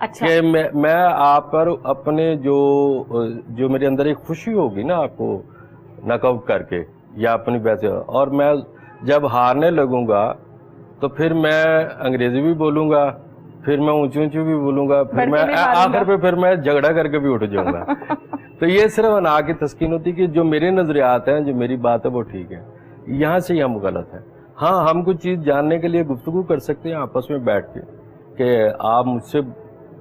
اچھا کہ میں آپ پر اپنے جو میرے اندر ایک خوشی ہوگی نا آپ کو ناک آؤٹ کر کے یا اپنی ویسے، اور میں جب ہارنے لگوں گا تو پھر میں انگریزی بھی بولوں گا، پھر میں اونچی اونچی بھی بولوں گا، پھر میں آخر پہ پھر میں جھگڑا کر کے بھی اٹھ جاؤں گا. تو یہ صرف انا کی تسکین ہوتی کہ جو میرے نظریات ہیں، جو میری بات ہے وہ ٹھیک ہے، یہاں سے ہی ہم غلط ہیں. ہاں ہم کچھ چیز جاننے کے لیے گفتگو کر سکتے ہیں آپس میں بیٹھ کے کہ آپ مجھ سے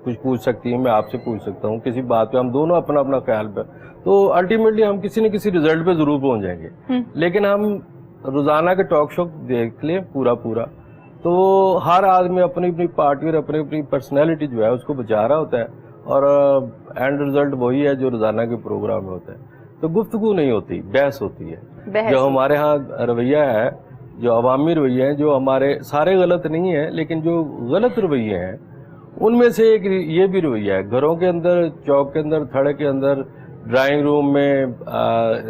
کچھ پوچھ سکتی ہیں، میں آپ سے پوچھ سکتا ہوں کسی بات پہ، ہم دونوں اپنا اپنا خیال پہ، تو الٹیمیٹلی ہم کسی نہ کسی رزلٹ پہ ضرور پہنچ جائیں گے. لیکن ہم روزانہ کے ٹاک شو دیکھ لیں پورا تو ہر آدمی اپنی اپنی پارٹی اور اپنی اپنی پرسنالٹی جو ہے اس کو بچا رہا ہوتا ہے، اور اینڈ رزلٹ وہی ہے جو روزانہ کے پروگرام میں ہوتا ہے. تو گفتگو نہیں ہوتی، بحث ہوتی ہے. جو ہمارے ہاں رویہ ہے، جو عوامی رویے ہیں، جو ہمارے سارے غلط نہیں ہیں لیکن جو غلط رویے ہیں ان میں سے ایک یہ بھی رویہ ہے. گھروں کے اندر، چوک کے اندر، تھڑے کے اندر، ڈرائنگ روم میں،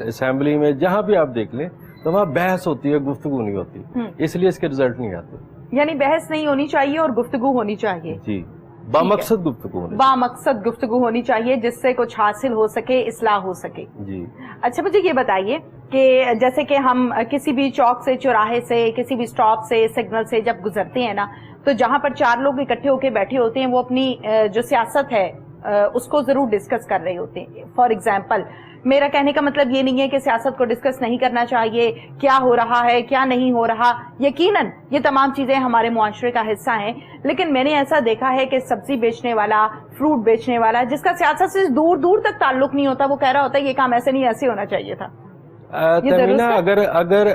اسمبلی میں، جہاں بھی آپ دیکھ لیں تو وہاں بحث ہوتی ہے، گفتگو نہیں ہوتی، اس لیے اس کے رزلٹ نہیں آتے. یعنی بحث نہیں ہونی چاہیے اور گفتگو ہونی چاہیے. جی، بامقصد گفتگو ہونی چاہیے. بامقصد گفتگو ہونی چاہیے جس سے کچھ حاصل ہو سکے، اصلاح ہو سکے. جی. اچھا مجھے یہ بتائیے کہ جیسے کہ ہم کسی بھی چوک سے، چوراہے سے، کسی بھی سٹاپ سے، سگنل سے جب گزرتے ہیں نا، تو جہاں پر 4 لوگ اکٹھے ہو کے بیٹھے ہوتے ہیں وہ اپنی جو سیاست ہے اس کو ضرور ڈسکس کر رہے ہوتے ہیں. فار ایگزامپل، میرا کہنے کا مطلب یہ نہیں ہے کہ سیاست کو ڈسکس نہیں کرنا چاہیے، کیا ہو رہا ہے کیا نہیں ہو رہا، یقیناً یہ تمام چیزیں ہمارے معاشرے کا حصہ ہیں. لیکن میں نے ایسا دیکھا ہے کہ سبزی بیچنے والا، فروٹ بیچنے والا، جس کا سیاست سے دور دور تک تعلق نہیں ہوتا، وہ کہہ رہا ہوتا ہے یہ کام ایسے نہیں، ایسے ہونا چاہیے تھا. تمنا،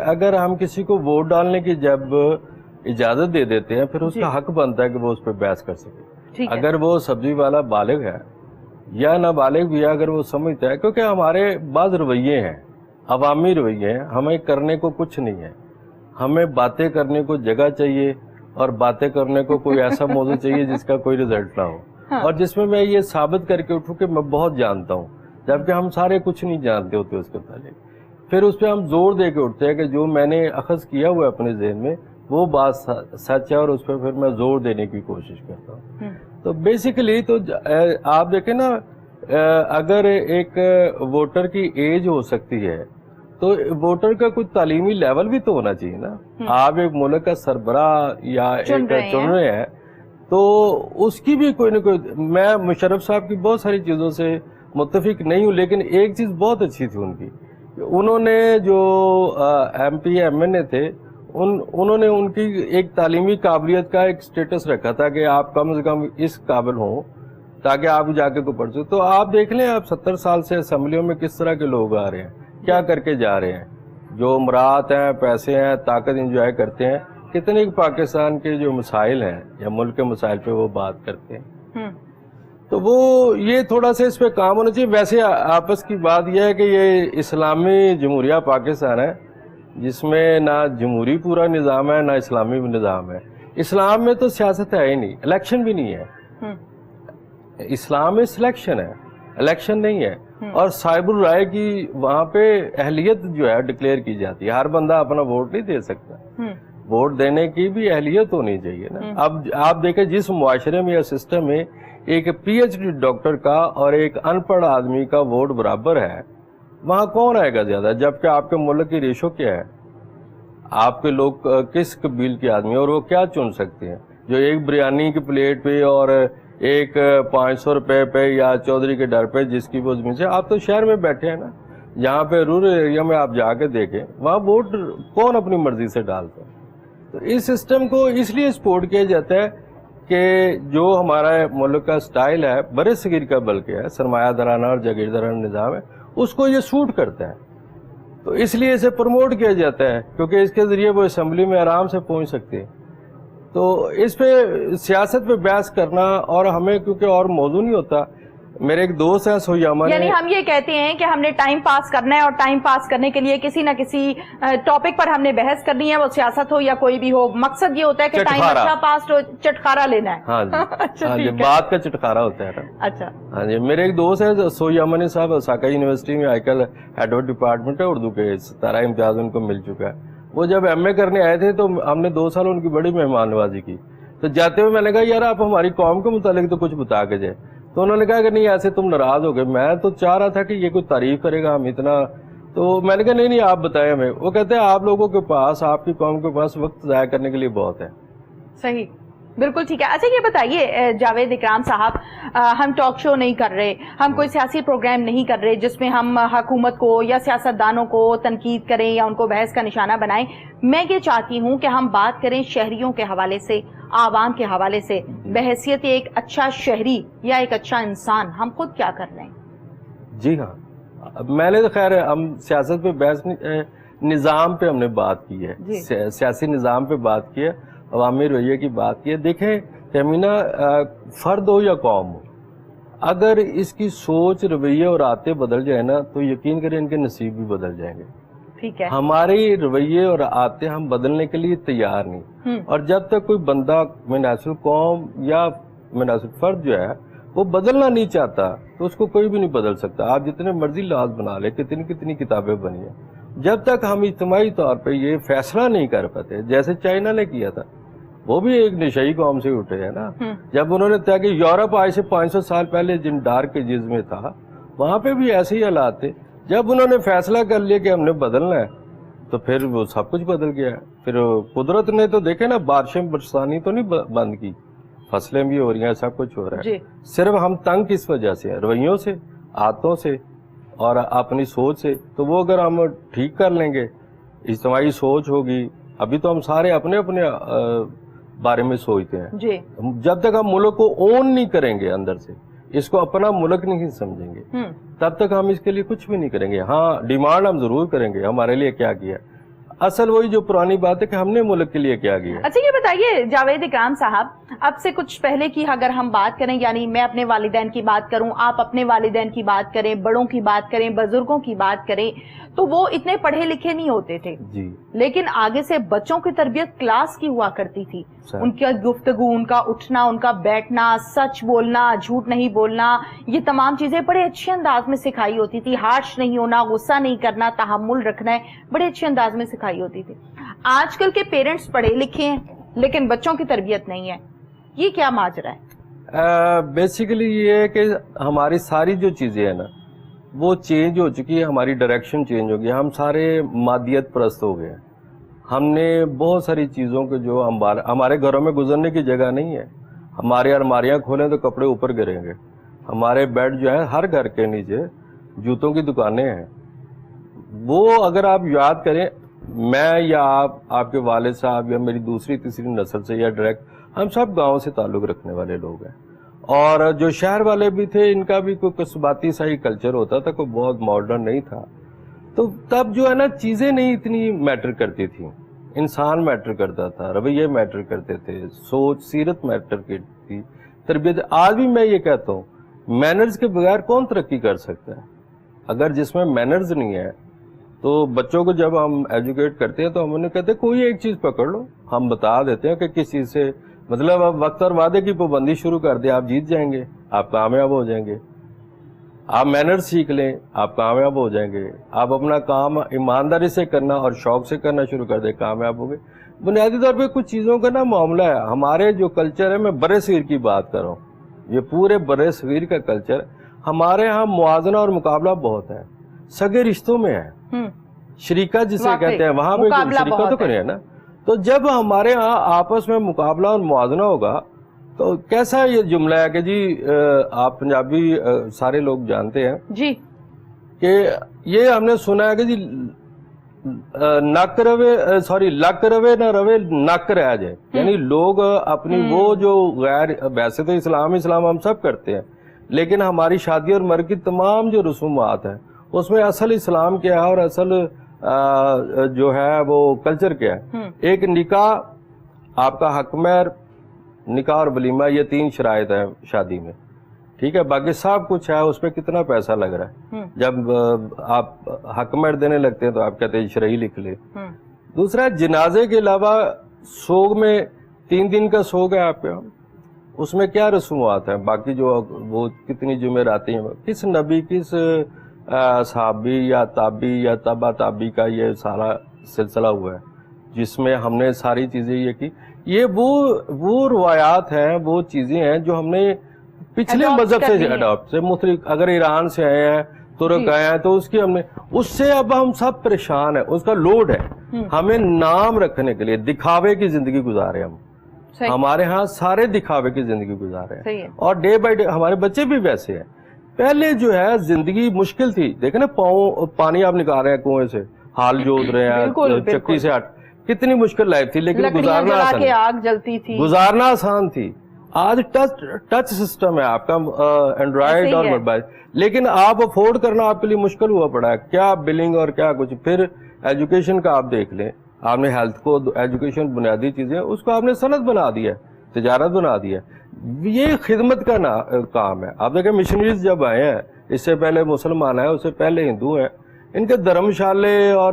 اگر ہم کسی کو ووٹ ڈالنے کی جب اجازت دے دیتے ہیں، پھر اس کا حق بنتا ہے کہ وہ اس پہ بحث کر سکے. اگر وہ سبزی والا بالغ ہے یا نابالغ بھی ہے، اگر وہ سمجھتا ہے، کیونکہ ہمارے بعض رویے ہیں، عوامی رویے ہیں، ہمیں کرنے کو کچھ نہیں ہے. ہمیں باتیں کرنے کو جگہ چاہیے، اور باتیں کرنے کو کوئی ایسا موضوع چاہیے جس کا کوئی رزلٹ نہ ہو، اور جس میں یہ ثابت کر کے اٹھوں کہ میں بہت جانتا ہوں، جبکہ ہم سارے کچھ نہیں جانتے ہوتے اس کے متعلق. پھر اس پہ ہم زور دے کے اٹھتے ہیں کہ جو میں نے اخذ کیا ہوا ہے اپنے ذہن میں وہ بات سچ ہے، اور اس پہ پھر میں زور دینے کی کوشش کرتا ہوں. تو بیسیکلی تو آپ دیکھیں نا، اگر ایک ووٹر کی ایج ہو سکتی ہے تو ووٹر کا کچھ تعلیمی لیول بھی تو ہونا چاہیے نا. آپ ایک ملک کا سربراہ یا ایک چن رہے ہیں تو اس کی بھی کوئی نہ کوئی، میں مشرف صاحب کی بہت ساری چیزوں سے متفق نہیں ہوں، لیکن ایک چیز بہت اچھی تھی ان کی، انہوں نے جو ایم پی ایم این اے تھے، انہوں نے ان کی ایک تعلیمی قابلیت کا ایک سٹیٹس رکھا تھا کہ آپ کم از کم اس قابل ہوں تاکہ آپ جا کے کو پڑھ سکیں. تو آپ دیکھ لیں، آپ 70 سال سے اسمبلیوں میں کس طرح کے لوگ آ رہے ہیں، کیا کر کے جا رہے ہیں، جو امراط ہیں، پیسے ہیں، طاقت انجوائے کرتے ہیں. کتنے پاکستان کے جو مسائل ہیں یا ملک کے مسائل پہ وہ بات کرتے ہیں. تو وہ یہ تھوڑا سا اس پہ کام ہونا چاہیے. ویسے آپس کی بات یہ ہے کہ یہ اسلامی جمہوریہ پاکستان ہے جس میں نہ جمہوری پورا نظام ہے، نہ اسلامی نظام ہے. اسلام میں تو سیاست ہے ہی نہیں، الیکشن بھی نہیں ہے. اسلام میں سلیکشن ہے، الیکشن نہیں ہے. اور صاحب الرائے کی وہاں پہ اہلیت جو ہے ڈکلیئر کی جاتی ہے. ہر بندہ اپنا ووٹ نہیں دے سکتا، ووٹ دینے کی بھی اہلیت ہونی چاہیے نا. اب آپ دیکھیں جس معاشرے میں یا سسٹم میں ایک پی ایچ ڈی ڈاکٹر کا اور ایک ان پڑھ آدمی کا ووٹ برابر ہے، وہاں کون آئے گا زیادہ؟ جبکہ آپ کے ملک کی ریشو کیا ہے، آپ کے لوگ کس قبیل کے آدمی ہیں، اور وہ کیا چن سکتے ہیں؟ جو ایک بریانی کی پلیٹ پہ اور ایک 500 روپے پہ یا چودھری کے ڈر پہ جس کی وہ زمین سے، آپ تو شہر میں بیٹھے ہیں نا، جہاں پہ رورل ایریا میں آپ جا کے دیکھیں وہاں ووٹ کون اپنی مرضی سے ڈالتا ہے. تو اس سسٹم کو اس لیے سپورٹ کیا جاتا ہے کہ جو ہمارا ملک کا سٹائل ہے، برے صغیر کا بلکہ ہے، سرمایہ دارانہ اور جاگیردارانہ نظام ہے، اس کو یہ سوٹ کرتا ہے. تو اس لیے اسے پروموٹ کیا جاتا ہے کیونکہ اس کے ذریعے وہ اسمبلی میں آرام سے پہنچ سکتے ہیں. تو اس پہ سیاست پہ بحث کرنا، اور ہمیں کیونکہ اور موضوع نہیں ہوتا. میرے ایک دوست ہیں سویامہ، یعنی ہم یہ کہتے ہیں کہ ہم نے ٹائم پاس کرنا ہے، اور ٹائم پاس کرنے کے لیے کسی نہ کسی ٹاپک پر ہم نے بحث کرنی ہے، وہ سیاست ہو یا کوئی بھی ہو. مقصد یہ ہوتا ہے کہ ٹائم اچھا پاس ہو، چٹکارا لینا ہے. ہاں جی، بات کا چٹکارا ہوتا ہے نا. اچھا ہاں جی، میرے ایک دوست ہے سویامہ صاحب، اساکا یونیورسٹی میں آج کل ایڈ ڈپارٹمنٹ ہے اردو کے، 17 امتیاز ان کو مل چکا ہے. وہ جب ایم اے کرنے آئے تھے تو ہم نے 2 سال ان کی بڑی مہمان نوازی کی. تو جاتے ہوئے میں نے کہا یار آپ ہماری قوم کے متعلق تو کچھ بتا کے جائے. تو انہوں نے کہا کہ نہیں ایسے تم ناراض ہو گئے. میں تو چاہ رہا تھا کہ یہ کوئی تعریف کرے گا ہم اتنا, تو میں نے کہا نہیں آپ بتائیں ہمیں. وہ کہتے ہیں آپ لوگوں کے پاس, آپ کی قوم کے پاس وقت ضائع کرنے کے لیے بہت ہے. صحیح, بالکل ٹھیک ہے. اچھا یہ بتائیے جاوید اکرام صاحب, ہم ٹاک شو نہیں کر رہے, ہم کوئی سیاسی پروگرام نہیں کر رہے جس میں ہم حکومت کو یا سیاستدانوں کو تنقید کریں یا ان کو بحث کا نشانہ بنائیں. میں یہ چاہتی ہوں کہ ہم بات کریں شہریوں کے حوالے سے, عوام کے حوالے سے, بحیثیت ایک اچھا شہری یا ایک اچھا انسان ہم خود کیا کر رہے ہیں. جی ہاں, میں نے تو خیر ہم سیاست پہ بحث نظام پہ ہم نے بات کی ہے, سیاسی نظام پہ بات کی ہے, عوامی رویے کی بات کی ہے. دیکھیں تہمینہ, فرد ہو یا قوم ہو, اگر اس کی سوچ, رویے اور عادتیں بدل جائیں نا تو یقین کریں ان کے نصیب بھی بدل جائیں گے. ٹھیک ہے, ہماری رویے اور عادتیں ہم بدلنے کے لیے تیار نہیں. اور جب تک کوئی بندہ من حیث قوم یا من حیث فرد جو ہے وہ بدلنا نہیں چاہتا تو اس کو کوئی بھی نہیں بدل سکتا. آپ جتنے مرضی لاز بنا لیں, کتنی کتابیں بنی ہیں, جب تک ہم اجتماعی طور پہ یہ فیصلہ نہیں کر پاتے, جیسے چائنا نے کیا تھا, وہ بھی ایک نشئی قوم سے اٹھے ہیں نا. جب انہوں نے طے کہ یورپ آج سے 500 سال پہلے جن ڈارک ایجز میں تھا وہاں پہ بھی ایسے ہی حالات تھے. جب انہوں نے فیصلہ کر لیا کہ ہم نے بدلنا ہے تو پھر وہ سب کچھ بدل گیا ہے. پھر قدرت نے تو دیکھے نا, بارشیں برسانی تو نہیں بند کی, فصلیں بھی ہو رہی ہیں, سب کچھ ہو رہا ہے. صرف ہم تنگ کس وجہ سے ہیں, رویوں سے, عادتوں سے اور اپنی سوچ سے. تو وہ اگر ہم ٹھیک کر لیں گے, اجتماعی سوچ ہوگی. ابھی تو ہم سارے اپنے بارے میں سوچتے ہیں. جب تک ہم ملک کو اون نہیں کریں گے اندر سے, اس کو اپنا ملک نہیں سمجھیں گے, تب تک ہم اس کے لیے کچھ بھی نہیں کریں گے. ہاں ڈیمانڈ ہم ضرور کریں گے ہمارے لیے کیا کیا. اصل وہی جو پرانی بات ہے کہ ہم نے ملک کے لیے کیا کیا. اچھا یہ بتائیے جاوید اکرام صاحب, اب سے کچھ پہلے کی اگر ہم بات کریں, یعنی میں اپنے والدین کی بات کروں, آپ اپنے والدین کی بات کریں, بڑوں کی بات کریں, بزرگوں کی بات کریں, تو وہ اتنے پڑھے لکھے نہیں ہوتے تھے. لیکن آگے سے بچوں کی تربیت کلاس کی ہوا کرتی تھی. ان کی گفتگو, ان کا اٹھنا, ان کا بیٹھنا, سچ بولنا, جھوٹ نہیں بولنا, یہ تمام چیزیں بڑے اچھے انداز میں سکھائی ہوتی تھی. ہارش نہیں ہونا, غصہ نہیں کرنا, تحمل رکھنا ہے, بڑے اچھے انداز میں سکھائی ہوتی تھی. آج کل کے پیرنٹس پڑھے لکھے ہیں لیکن بچوں کی تربیت نہیں ہے, یہ کیا ماجرا ہے؟ بیسیکلی یہ ہے کہ ہماری ساری جو چیزیں ہیں نا وہ چینج ہو چکی ہے, ہماری ڈائریکشن چینج ہو گئی. ہم سارے مادیت پرست ہو گئے ہیں. ہم نے بہت ساری چیزوں کے جو ہمارے گھروں میں گزرنے کی جگہ نہیں ہے. ہمارے الماریاں کھولیں تو کپڑے اوپر گریں گے. ہمارے بیڈ جو ہے ہر گھر کے نیچے جوتوں کی دکانیں ہیں. وہ اگر آپ یاد کریں, میں یا آپ کے والد صاحب یا میری دوسری تیسری نسل سے یا ڈائریکٹ, ہم سب گاؤں سے تعلق رکھنے والے لوگ ہیں. اور جو شہر والے بھی تھے ان کا بھی کوئی قصباتی سا ہی کلچر ہوتا تھا, کوئی بہت ماڈرن نہیں تھا. تو تب جو ہے نا چیزیں نہیں اتنی میٹر کرتی تھیں, انسان میٹر کرتا تھا, رویے میٹر کرتے تھے, سوچ سیرت میٹر کرتی تھی, تربیت. آج بھی میں یہ کہتا ہوں مینرز کے بغیر کون ترقی کر سکتا ہے؟ اگر جس میں مینرز نہیں ہے تو بچوں کو جب ہم ایجوکیٹ کرتے ہیں تو ہم انہیں کہتے ہیں کوئی ایک چیز پکڑ لو, ہم بتا دیتے ہیں کہ کس چیز سے, مطلب اب وقت اور وعدے کی پابندی شروع کر دیں, آپ جیت جائیں گے, آپ کامیاب ہو جائیں گے. آپ مینرز سیکھ لیں, آپ کامیاب ہو جائیں گے. آپ اپنا کام ایمانداری سے کرنا اور شوق سے کرنا شروع کر دیں, کامیاب ہو گئے. بنیادی طور پہ کچھ چیزوں کا نا معاملہ ہے. ہمارے جو کلچر ہے, میں برِ صغیر کی بات کر رہا ہوں, یہ پورے برِ صغیر کا کلچر, ہمارے ہاں موازنہ اور مقابلہ بہت ہے. سگے رشتوں میں ہے, شریکہ جسے کہتے ہیں, وہاں پہ شریکہ تو کریں نا. تو جب ہمارے ہاں آپس میں مقابلہ اور موازنہ ہوگا تو کیسا یہ جملہ ہے کہ جی آپ پنجابی سارے لوگ جانتے ہیں جی کہ یہ ہم نے سنا ہے کہ جی نک روے سوری لک روے نہ روے نک رہ جائے. یعنی لوگ اپنی وہ جو غیر, ویسے تو اسلام ہم سب کرتے ہیں, لیکن ہماری شادی اور مرگ کی تمام جو رسومات ہیں اس میں اصل اسلام کیا ہے اور اصل جو ہے وہ کلچر کیا ہے. ایک نکاح, آپ کا حق مہر, نکاح اور ولیمہ, یہ 3 شرائط ہیں شادی میں, ٹھیک ہے. باقی سب کچھ ہے, اس پہ کتنا پیسہ لگ رہا ہے. جب آپ حق مہر دینے لگتے ہیں تو آپ کہتے ہیں شرعی لکھ لے. دوسرا, جنازے کے علاوہ سوگ میں 3 دن کا سوگ ہے آپ کے, اس میں کیا رسومات ہیں, باقی جو وہ کتنی جمعراتیں ہیں, کس نبی کس صحابی یا تابی یا تبا تابی کا یہ سارا سلسلہ ہوا ہے جس میں ہم نے ساری چیزیں یہ کی یہ وہ روایات ہیں، وہ چیزیں ہیں جو ہم نے پچھلے مذہب سے اڈاپٹ سے مختلف، اگر ایران سے آئے ہیں، ترک آئے ہیں، تو اس کی ہم نے، اس سے اب ہم سب پریشان ہیں، اس کا لوڈ ہے، ہمیں نام رکھنے کے لیے دکھاوے کی زندگی گزارے ہم، ہمارے ہاں سارے دکھاوے کی زندگی گزارے ہیں، اور ڈے بائی ڈے ہمارے بچے بھی ویسے ہیں۔ پہلے جو ہے زندگی مشکل تھی، دیکھیں نا، پانی آپ نکال رہے ہیں کنویں سے، ہال جوت رہے ہیں چکی سے کتنی مشکل لائف تھی، لیکن گزارنا آسان، آگ جلتی تھی، گزارنا آسان تھی۔ آج ٹچ سسٹم ہے آپ کا، اینڈرائڈ اور موبائل، لیکن آپ افورڈ کرنا آپ کے لیے مشکل ہوا پڑا ہے، کیا بلنگ اور کیا کچھ۔ پھر ایجوکیشن کا آپ دیکھ لیں، آپ نے ہیلتھ کو، ایجوکیشن بنیادی چیزیں، اس کو آپ نے صنعت بنا دیا ہے، تجارت بنا دیا ہے۔ یہ خدمت کا کام ہے۔ آپ دیکھیں مشنریز جب آئے ہیں، اس سے پہلے مسلمان ہیں، اس سے پہلے ہندو ہیں، ان کے دھرمشالے اور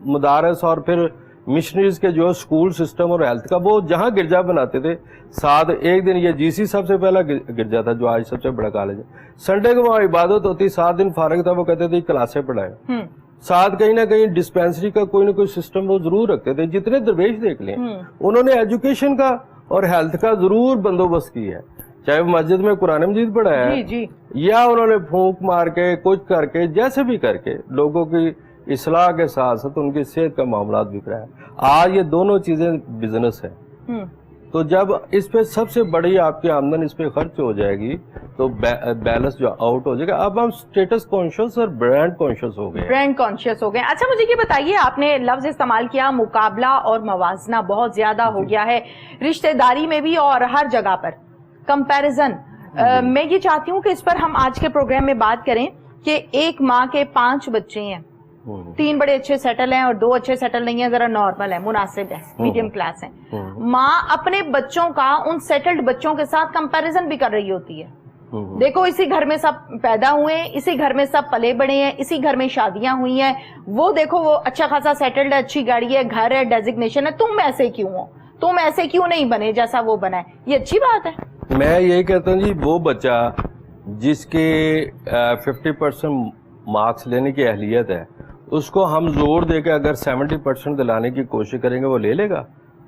مدارس اور پھر مشنریز کے جو اسکول سسٹم اور ہیلتھ کا، وہ جہاں گرجا بناتے تھے، ساتھ ایک دن، یہ جی سی سب سے پہلا گرجا تھا جو آج سب سے بڑا کالج ہے، سنڈے کو وہاں عبادت ہوتی، 7 دن فارغ تھا، وہ کہتے تھے کلاسیں پڑھائیں، ساتھ کہیں نہ کہیں ڈسپینسری کا کوئی نہ کوئی سسٹم وہ ضرور رکھتے تھے۔ جتنے درویش دیکھ لیں، انہوں نے ایجوکیشن کا اور ہیلتھ کا ضرور بندوبست کی ہے، چاہے وہ مسجد میں قرآن مجید پڑھا ہے، یا انہوں نے پھونک مار کے کچھ کر کے جیسے بھی کر کے لوگوں کی اصلاح کے ساتھ ساتھ ان کی صحت کا معاملات بھی کرایا۔ آج یہ دونوں چیزیں بزنس ہیں، تو جب اس پہ سب سے بڑی آپ کی آمدن اس پہ خرچ ہو جائے گی تو بیلنس جو آؤٹ ہو جائے گا۔ اب ہم اسٹیٹس کانشیس اور برانڈ کانشیس ہو گئے، برانڈ کانشیس ہو گئے۔ اچھا مجھے یہ بتائیے، آپ نے لفظ استعمال کیا مقابلہ اور موازنہ بہت زیادہ ہو گیا ہے، رشتہ داری میں بھی اور ہر جگہ پر کمپیریزن۔ میں یہ چاہتی ہوں کہ اس پر ہم آج کے پروگرام میں بات کریں کہ ایک ماں کے 5 بچے ہیں، 3 بڑے اچھے سیٹل ہیں اور 2 اچھے سیٹل نہیں ہیں، ذرا نارمل ہے، مناسب ہے، میڈیم کلاس ہیں۔ ماں اپنے بچوں کا ان سیٹلڈ بچوں کے ساتھ کمپیریزن بھی کر رہی ہوتی ہے، دیکھو اسی گھر میں سب پیدا ہوئے ہیں، اسی گھر میں سب پلے بڑے ہیں، اسی گھر میں شادیاں ہوئی ہیں، وہ دیکھو وہ اچھا خاصا سیٹلڈ ہے، اچھی گاڑی ہے، گھر ہے، ڈیزگنیشن ہے، تم ایسے کیوں ہو، تم ایسے کیوں نہیں بنے جیسا وہ بنا ہے؟ یہ اچھی بات ہے؟ میں یہی کہتا ہوں جی، وہ بچہ جس کے 50% مارکس لینے کی اہلیت ہے، اس کو ہم زور دے کے اگر 70% دلانے کی کوشش کریں گے وہ لے لے گا،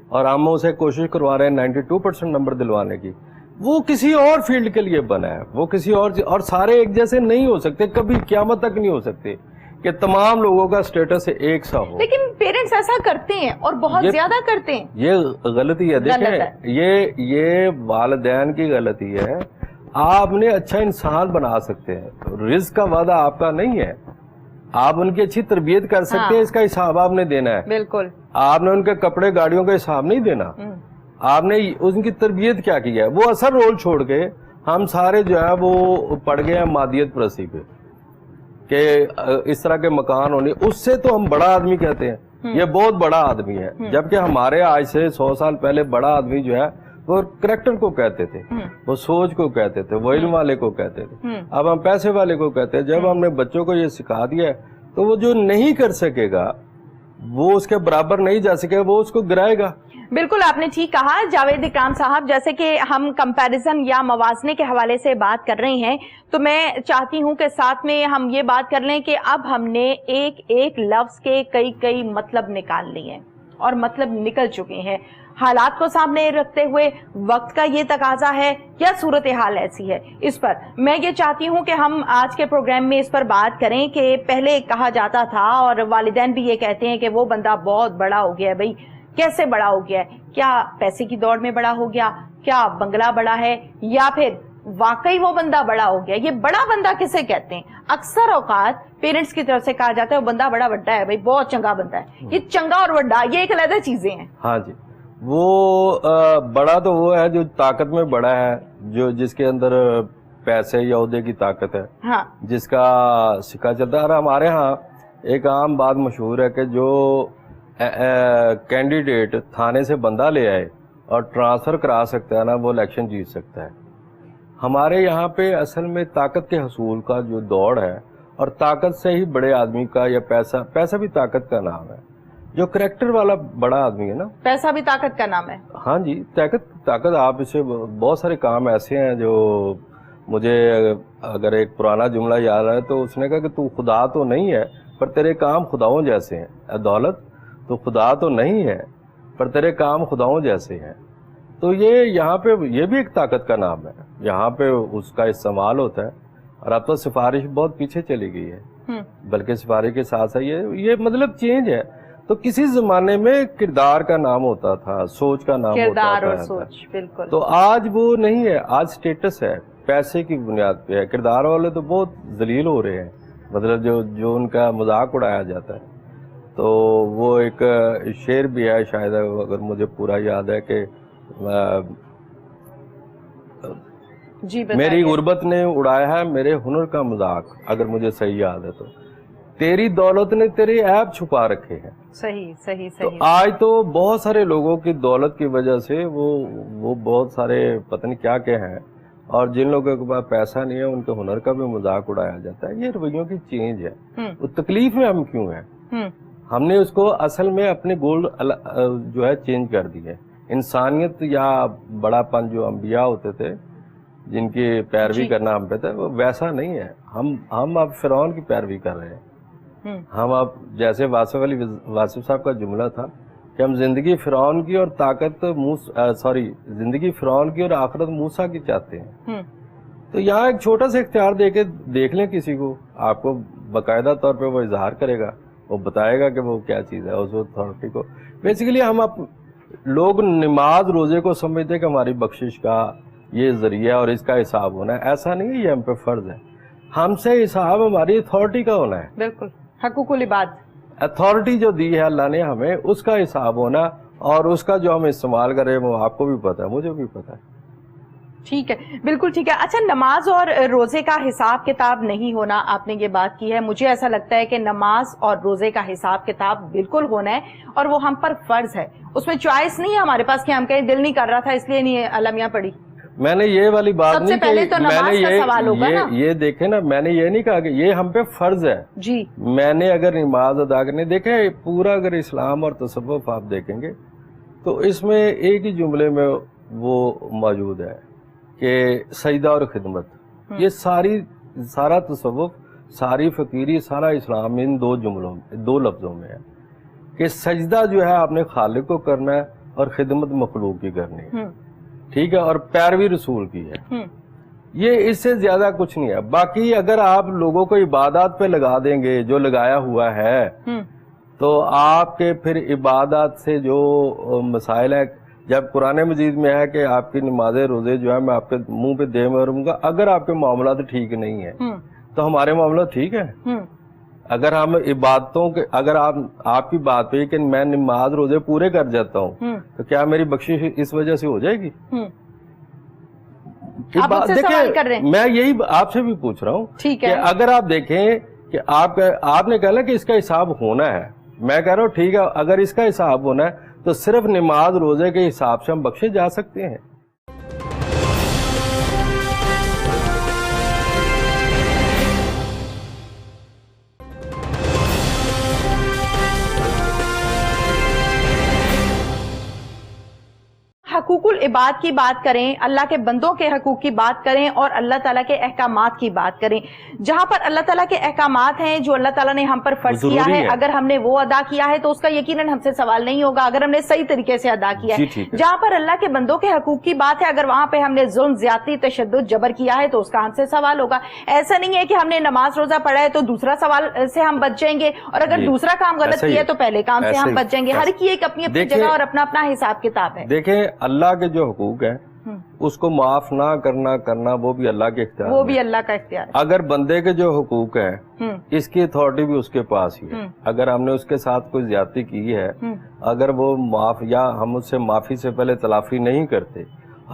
اور ہم اسے کوشش کروا رہے ہیں 92% نمبر دلوانے کی۔ وہ کسی اور فیلڈ کے لیے بنا ہے، وہ کسی اور سارے ایک جیسے نہیں ہو سکتے، کبھی قیامت تک نہیں ہو سکتے کہ تمام لوگوں کا سٹیٹس ایک سا ہو۔ لیکن پیرنٹس ایسا کرتے ہیں اور بہت زیادہ کرتے ہیں، یہ غلطی ہے۔ دیکھیں یہ والدین کی غلطی ہے۔ آپ نے اچھا انسان بنا سکتے ہیں، رزق کا وعدہ آپ کا نہیں ہے، آپ ان کی اچھی تربیت کر سکتے ہیں، اس کا حساب آپ نے دینا ہے۔ بالکل، آپ نے ان کے کپڑے گاڑیوں کا حساب نہیں دینا، آپ نے ان کی تربیت کیا کی ہے۔ وہ اثر رول چھوڑ کے ہم سارے جو ہے وہ پڑ گئے ہیں مادیت پرستی پہ، کہ اس طرح کے مکان ہونے، اس سے تو ہم بڑا آدمی کہتے ہیں، یہ بہت بڑا آدمی ہے، جبکہ ہمارے آج سے 100 سال پہلے بڑا آدمی جو ہے وہ کریکٹر کو کہتے تھے، وہ سوچ کو کہتے تھے، وہ علم والے کو کہتے تھے۔ اب ہم پیسے والے کو کہتے ہیں۔ جب ہم نے بچوں کو یہ سکھا دیا ہے تو وہ جو نہیں کر سکے گا، وہ اس کے برابر نہیں جا سکے گا، وہ اس کو گرائے گا۔ بالکل آپ نے ٹھیک کہا جاوید اکرام صاحب، جیسے کہ ہم کمپیریزن یا موازنے کے حوالے سے بات کر رہے ہیں، تو میں چاہتی ہوں کہ ساتھ میں ہم یہ بات کر لیں کہ اب ہم نے ایک لفظ کے کئی مطلب نکال لیے ہیں اور مطلب نکل چکے ہیں۔ حالات کو سامنے رکھتے ہوئے وقت کا یہ تقاضا ہے یا صورتحال ایسی ہے، اس پر میں یہ چاہتی ہوں کہ ہم آج کے پروگرام میں اس پر بات کریں کہ پہلے کہا جاتا تھا اور والدین بھی یہ کہتے ہیں کہ وہ بندہ بہت بڑا ہو گیا ہے۔ بھائی کیسے بڑا ہو گیا ہے؟ کیا پیسے کی دوڑ میں بڑا ہو گیا؟ کیا بنگلہ بڑا ہے؟ یا پھر واقعی وہ بندہ بڑا ہو گیا؟ یہ بڑا بندہ کسے کہتے ہیں؟ اکثر اوقات پیرنٹس کی طرف سے کہا جاتا ہے وہ بندہ بڑا وڈا ہے، بھائی بہت چنگا بندہ ہے۔ یہ چنگا اور وڈا یہ ایک علیحدہ چیزیں ہیں۔ ہاں جی، وہ بڑا تو وہ ہے جو طاقت میں بڑا ہے، جو جس کے اندر پیسے یا عہدے کی طاقت ہے، جس کا سکہ چلتا ہے۔ اور ہمارے ہاں ایک عام بات مشہور ہے کہ جو کینڈیڈیٹ تھانے سے بندہ لے آئے اور ٹرانسفر کرا سکتا ہے نا، وہ الیکشن جیت سکتا ہے۔ ہمارے یہاں پہ اصل میں طاقت کے حصول کا جو دوڑ ہے، اور طاقت سے ہی بڑے آدمی کا، یا پیسہ بھی طاقت کا نام ہے۔ جو کریکٹر والا بڑا آدمی ہے نا، پیسہ بھی طاقت کا نام ہے۔ ہاں جی، طاقت آپ اسے بہت سارے کام ایسے ہیں جو مجھے اگر ایک پرانا جملہ یاد ہے تو اس نے کہا کہ تو خدا تو نہیں ہے پر تیرے کام خداؤں جیسے ہیں۔ دولت تو خدا تو نہیں ہے پر تیرے کام خداؤں جیسے ہیں. تو یہ یہاں پہ یہ بھی ایک طاقت کا نام ہے, یہاں پہ اس کا استعمال ہوتا ہے. اور اب تو سفارش بہت پیچھے چلی گئی ہے, بلکہ سفارش کے ساتھ ساتھ یہ مطلب چینج ہے. تو کسی زمانے میں کردار کا نام ہوتا تھا, سوچ کا نام ہوتا تھا, بالکل. تو آج وہ نہیں ہے, آج سٹیٹس ہے, پیسے کی بنیاد پہ ہے. کردار والے تو بہت ذلیل ہو رہے ہیں, مطلب جو ان کا مذاق اڑایا جاتا ہے. تو وہ ایک شعر بھی ہے شاید, اگر مجھے پورا یاد ہے, کہ میری غربت نے اڑایا ہے میرے ہنر کا مذاق, اگر مجھے صحیح یاد ہے. تو تیری دولت نے تیرے عیب چھپا رکھے ہیں. صحیح. تو آج تو بہت سارے لوگوں کی دولت کی وجہ سے وہ بہت سارے پتہ نہیں کیا کہ ہیں, اور جن لوگوں کے پاس پیسہ نہیں ہے ان کے ہنر کا بھی مذاق اڑایا جاتا ہے. یہ رویوں کی چینج ہے. وہ تکلیف میں ہم کیوں ہیں؟ ہم نے اس کو اصل میں اپنے گول جو ہے چینج کر دی ہے. انسانیت یا بڑا پن جو انبیاء ہوتے تھے جن کی پیروی کرنا ہم پہ تھا, وہ ویسا نہیں ہے. ہم اب فرعون کی پیروی کر رہے ہیں. ہم اب جیسے واصف صاحب کا جملہ تھا کہ ہم زندگی فرعون کی اور زندگی فرعون کی اور آخرت موسیٰ کی چاہتے ہیں. تو یہاں ایک چھوٹا سا اختیار دے کے دیکھ لیں کسی کو, آپ کو باقاعدہ طور پہ وہ اظہار کرے گا, وہ بتائے گا کہ وہ کیا چیز ہے اس اتھارٹی کو. بیسیکلی لوگ نماز روزے کو سمجھتے ہیں کہ ہماری بخشش کا یہ ذریعہ اور اس کا حساب ہونا ہے. ایسا نہیں ہے, یہ ہم پہ فرض ہے. ہم سے حساب ہماری اتھارٹی کا ہونا ہے. بالکل, حقوق العباد, اتھارٹی جو دی ہے اللہ نے ہمیں, اس کا حساب ہونا, اور اس کا جو ہم استعمال کر رہے ہیں وہ آپ کو بھی پتا ہے, مجھے بھی پتا ہے. ٹھیک ہے, بالکل ٹھیک ہے. اچھا, نماز اور روزے کا حساب کتاب نہیں ہونا, آپ نے یہ بات کی ہے. مجھے ایسا لگتا ہے کہ نماز اور روزے کا حساب کتاب بالکل ہونا ہے, اور وہ ہم پر فرض ہے. اس میں چوائس نہیں ہے ہمارے پاس کہ ہم کہیں دل نہیں کر رہا تھا اس لیے نہیں علمیہ پڑھی. میں نے یہ والی بات نہیں پہلے تو نماز کا سوال ہوگا نا. یہ دیکھیں نا, میں نے یہ نہیں کہا کہ یہ ہم پہ فرض ہے. جی, میں نے اگر نماز ادا کرنی, دیکھیں پورا اگر اسلام اور تصوف آپ دیکھیں گے تو اس میں ایک ہی جملے میں وہ موجود ہے کہ سجدہ اور خدمت. یہ سارا تصوف, ساری فقیری, سارا اسلام ان دو لفظوں میں ہے کہ سجدہ جو ہے آپ نے خالق کو کرنا ہے اور خدمت مخلوق کی کرنی ہے. ٹھیک ہے, اور پیروی رسول کی ہے. یہ اس سے زیادہ کچھ نہیں ہے. باقی اگر آپ لوگوں کو عبادات پہ لگا دیں گے جو لگایا ہوا ہے, تو آپ کے پھر عبادات سے جو مسائل ہیں, جب قرآن مجید میں ہے کہ آپ کی نمازیں روزے جو ہے میں آپ کے منہ پہ دے مروں گا, اگر آپ کے معاملات ٹھیک نہیں ہیں تو ہمارے معاملات ٹھیک ہیں. اگر ہم عبادتوں کے, اگر آپ کی بات پہ کہ میں نماز روزے پورے کر جاتا ہوں تو کیا میری بخشش اس وجہ سے ہو جائے گی؟ دیکھیں, میں یہی آپ سے بھی پوچھ رہا ہوں کہ اگر آپ دیکھیں کہ آپ نے کہا کہ اس کا حساب ہونا ہے, میں کہہ رہا ہوں ٹھیک ہے, اگر اس کا حساب ہونا ہے تو صرف نماز روزے کے حساب سے ہم بخشے جا سکتے ہیں. حقوق العباد کی بات کریں, اللہ کے بندوں کے حقوق کی بات کریں, اور اللہ تعالیٰ کے احکامات کی بات کریں, جہاں پر اللہ تعالیٰ کے احکامات ہیں جو اللہ تعالیٰ نے ہم پر فرض کیا ہے, اگر ہم نے وہ ادا کیا ہے تو اس کا یقیناً ہم سے سوال نہیں ہوگا اگر ہم نے صحیح طریقے سے ادا کیا ہے. جہاں پر اللہ کے بندوں کے حقوق کی بات ہے, اگر وہاں پہ ہم نے ظلم, زیادتی, تشدد, جبر کیا ہے تو اس کا ہم سے سوال ہوگا. ایسا نہیں ہے کہ ہم نے نماز روزہ پڑھا ہے تو دوسرا سوال سے ہم بچ جائیں گے, اور اگر دوسرا کام غلط کیا ہے تو پہلے کام سے ہم بچ جائیں گے. ہر کی ایک اپنی اپنی جگہ اور اپنا اپنا حساب کتاب ہے. دیکھیں, اللہ کے جو حقوق ہے اس کو معاف نہ کرنا وہ بھی اللہ کے اختیار, وہ بھی اللہ کا اختیار ہے. اگر بندے کے جو حقوق ہیں اس کی اتھارٹی بھی اس کے پاس ہی ہے. اگر ہم نے اس کے ساتھ کوئی زیادتی کی ہے, اگر وہ معاف, یا ہم اس سے معافی سے پہلے تلافی نہیں کرتے,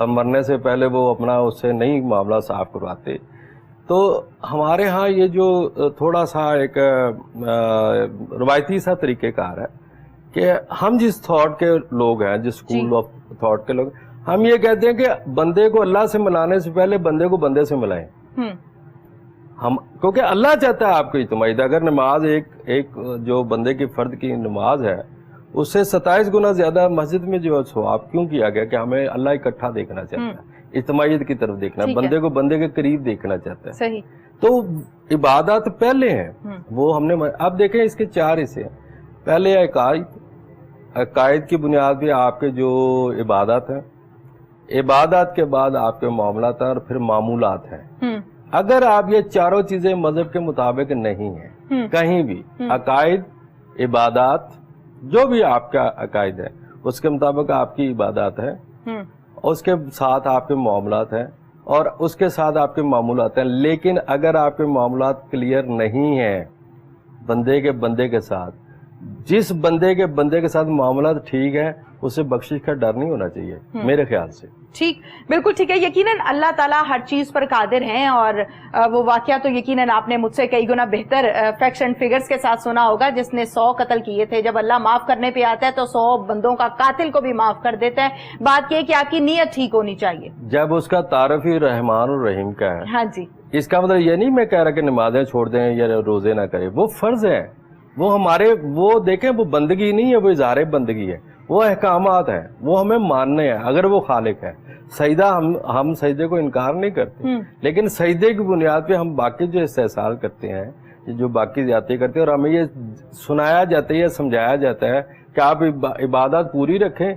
ہم مرنے سے پہلے وہ اپنا اس سے نہیں معاملہ صاف کرواتے, تو ہمارے ہاں یہ جو تھوڑا سا ایک روایتی سا طریقہ کار ہے کہ ہم جس تھاٹ کے لوگ ہیں, جس اسکول آف تھاٹ کے لوگ, ہم یہ کہتے ہیں کہ بندے کو اللہ سے ملانے سے پہلے بندے کو بندے سے ملائیں. ہم کیونکہ اللہ چاہتا ہے آپ کو اجتماعی. اگر نماز ایک جو بندے کی فرد کی نماز ہے, اس سے 27 گنا زیادہ مسجد میں جو ثواب کیوں کیا گیا کہ ہمیں اللہ اکٹھا دیکھنا چاہتا ہے, اجتماعیت کی طرف دیکھنا, بندے کو بندے کے قریب دیکھنا چاہتا ہے. صحیح. تو عبادات پہلے ہیں, وہ ہم نے, اب دیکھیں اس کے 4 حصے ہیں. پہلے عقائد, عقائد کی بنیاد پہ آپ کے جو عبادات ہیں، عبادات کے بعد آپ کے معاملات ہیں، اور پھر معمولات ہیں۔ اگر آپ یہ چاروں چیزیں مذہب کے مطابق نہیں ہیں کہیں بھی، عقائد، عبادات، جو بھی آپ کا عقائد ہے اس کے مطابق آپ کی عبادات ہیں، اس کے ساتھ آپ کے معاملات ہیں، اور اس کے ساتھ آپ کے معمولات ہیں، لیکن اگر آپ کے معاملات کلیئر نہیں ہیں بندے کے ساتھ، جس بندے کے ساتھ معاملات ٹھیک ہیں، اسے بخشش کا ڈر نہیں ہونا چاہیے میرے خیال سے۔ ٹھیک، بالکل ٹھیک ہے۔ یقیناً اللہ تعالیٰ ہر چیز پر قادر ہیں، اور وہ واقعہ تو یقیناً آپ نے مجھ سے کئی گنا بہتر فیکٹس اینڈ فگرز کے ساتھ سنا ہوگا، جس نے 100 قتل کیے تھے۔ جب اللہ معاف کرنے پہ آتا ہے تو 100 بندوں کا قاتل کو بھی معاف کر دیتا ہے۔ بات یہ کہ آپ کی نیت ٹھیک ہونی چاہیے۔ جب اس کا تعارف ہی رحمان اور رحیم کا ہے، ہاں جی، اس کا مطلب یہ نہیں میں کہہ رہا کہ نمازیں چھوڑ دیں یا روزے نہ کریں، وہ فرض ہیں، وہ ہمارے، وہ دیکھیں وہ بندگی نہیں ہے، وہ اظہار بندگی ہے، وہ احکامات ہیں، وہ ہمیں ماننے ہیں اگر وہ خالق ہے۔ سجدہ ہم سجدے کو انکار نہیں کرتے، لیکن سجدے کی بنیاد پہ ہم باقی جو استحصال کرتے ہیں، جو باقی زیادتی کرتے ہیں، اور ہمیں یہ سنایا جاتا ہے یا سمجھایا جاتا ہے کہ آپ عبادات پوری رکھیں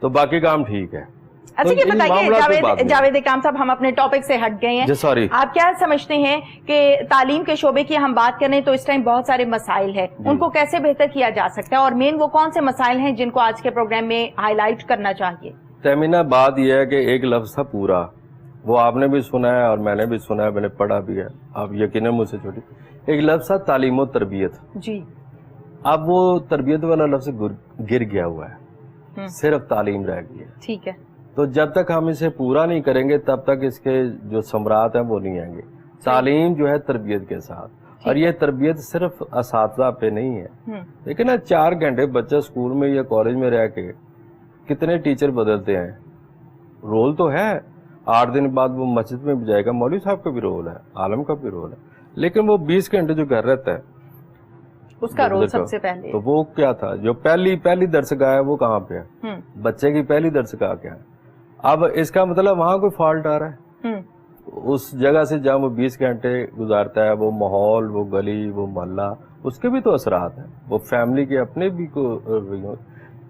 تو باقی کام ٹھیک ہے۔ اچھا یہ بتائیے جاوید اکرام صاحب، ہم اپنے ٹاپک سے ہٹ گئے ہیں، آپ کیا سمجھتے ہیں کہ تعلیم کے شعبے کی ہم بات کریں تو اس ٹائم بہت سارے مسائل ہیں، ان کو کیسے بہتر کیا جا سکتا ہے، اور مین وہ کون سے مسائل ہیں جن کو آج کے پروگرام میں ہائی لائٹ کرنا چاہیے؟ تہمینہ، بات یہ ہے کہ ایک لفظ تھا پورا، وہ آپ نے بھی سنا ہے اور میں نے بھی سنا ہے، میں نے پڑھا بھی ہے، آپ یقیناً مجھ سے چھوٹی، ایک لفظ تھا تعلیم و تربیت۔ جی، اب وہ تربیت والا لفظ گر گیا ہوا ہے، صرف تعلیم رہ گئی ہے۔ ٹھیک ہے، تو جب تک ہم اسے پورا نہیں کریں گے تب تک اس کے جو ثمرات ہیں وہ نہیں آئیں گے۔ تعلیم جو ہے تربیت کے ساتھ، اور یہ تربیت صرف اساتذہ پہ نہیں ہے، لیکن 4 گھنٹے بچہ اسکول میں یا کالج میں رہ کے کتنے ٹیچر بدلتے ہیں، رول تو ہے، 8 دن بعد وہ مسجد میں بھی جائے گا، مولوی صاحب کا بھی رول ہے، عالم کا بھی رول ہے، لیکن وہ 20 گھنٹے جو گھر رہتا ہے اس کا رول سب سے پہلے، تو وہ کیا تھا، جو پہلی درسگاہ ہے وہ کہاں پہ ہے، بچے کی پہلی درسگاہ کیا ہے؟ اب اس کا مطلب وہاں کوئی فالٹ آ رہا ہے، اس جگہ سے جہاں وہ 20 گھنٹے گزارتا ہے، وہ ماحول، وہ گلی، وہ محلہ، اس کے بھی تو اثرات ہیں، وہ فیملی کے اپنے بھی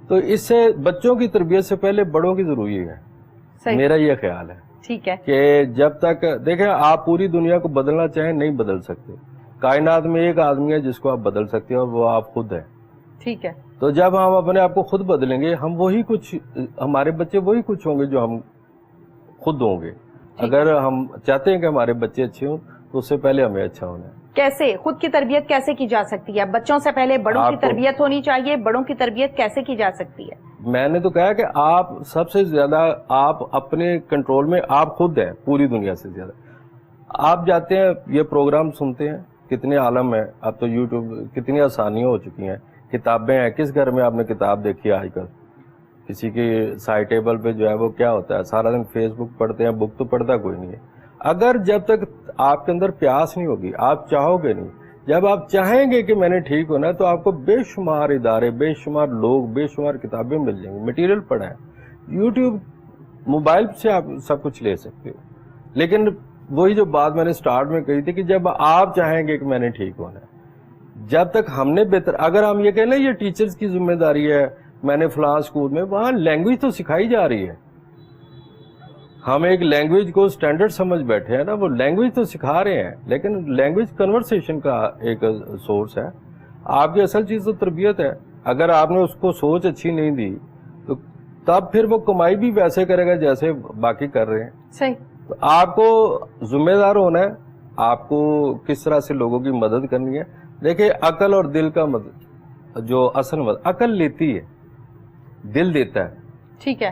تو اس سے بچوں کی تربیت سے پہلے بڑوں کی ضروری ہے، میرا یہ خیال ہے۔ ٹھیک ہے، کہ جب تک دیکھیں آپ پوری دنیا کو بدلنا چاہیں نہیں بدل سکتے، کائنات میں ایک آدمی ہے جس کو آپ بدل سکتے ہیں اور وہ آپ خود ہیں۔ ٹھیک ہے، تو جب ہم اپنے آپ کو خود بدلیں گے، ہم وہی کچھ، ہمارے بچے وہی کچھ ہوں گے جو ہم خود ہوں گے۔ اگر ہم چاہتے ہیں کہ ہمارے بچے اچھے ہوں تو اس سے پہلے ہمیں اچھا ہونا ہے۔ کیسے خود کی تربیت کیسے کی جا سکتی ہے؟ بچوں سے پہلے بڑوں کی تربیت ہونی چاہیے، بڑوں کی تربیت کیسے کی جا سکتی ہے؟ میں نے تو کہا کہ آپ سب سے زیادہ آپ اپنے کنٹرول میں آپ خود ہیں، پوری دنیا سے زیادہ۔ آپ جاتے ہیں، یہ پروگرام سنتے ہیں، کتنے عالم ہیں، اب تو یوٹیوب کتنی آسانیاں ہو چکی ہیں، کتابیں ہیں، کس گھر میں آپ نے کتاب دیکھی ہے آج کل؟ کسی کی سائڈ ٹیبل پہ جو ہے وہ کیا ہوتا ہے، سارا دن فیس بک پڑھتے ہیں، بک تو پڑھتا کوئی نہیں ہے۔ اگر جب تک آپ کے اندر پیاس نہیں ہوگی، آپ چاہو گے نہیں، جب آپ چاہیں گے کہ میں نے ٹھیک ہونا ہے تو آپ کو بے شمار ادارے، بے شمار لوگ، بے شمار کتابیں مل جائیں گی، مٹیریل پڑھیں، یوٹیوب، موبائل سے آپ سب کچھ لے سکتے ہو۔ لیکن وہی جو بات میں نے سٹارٹ میں کہی تھی کہ جب آپ چاہیں گے کہ میں نے ٹھیک ہونا ہے، جب تک ہم نے بہتر، اگر ہم یہ کہیں نا یہ ٹیچرز کی ذمہ داری ہے، میں نے فلاں اسکول میں، وہاں لینگویج تو سکھائی جا رہی ہے، ہم ایک لینگویج کو سٹینڈرڈ سمجھ بیٹھے ہیں نا، وہ لینگویج تو سکھا رہے ہیں، لیکن لینگویج کنورسیشن کا ایک سورس ہے، آپ کی اصل چیز تو تربیت ہے۔ اگر آپ نے اس کو سوچ اچھی نہیں دی تو تب پھر وہ کمائی بھی ویسے کرے گا جیسے باقی کر رہے ہیں۔ صحیح، تو آپ کو ذمہ دار ہونا ہے، آپ کو کس طرح سے لوگوں کی مدد کرنی ہے۔ دیکھیں عقل اور دل کا مدد، جو اصل مدد عقل لیتی ہے، دل دیتا ہے، ٹھیک ہے،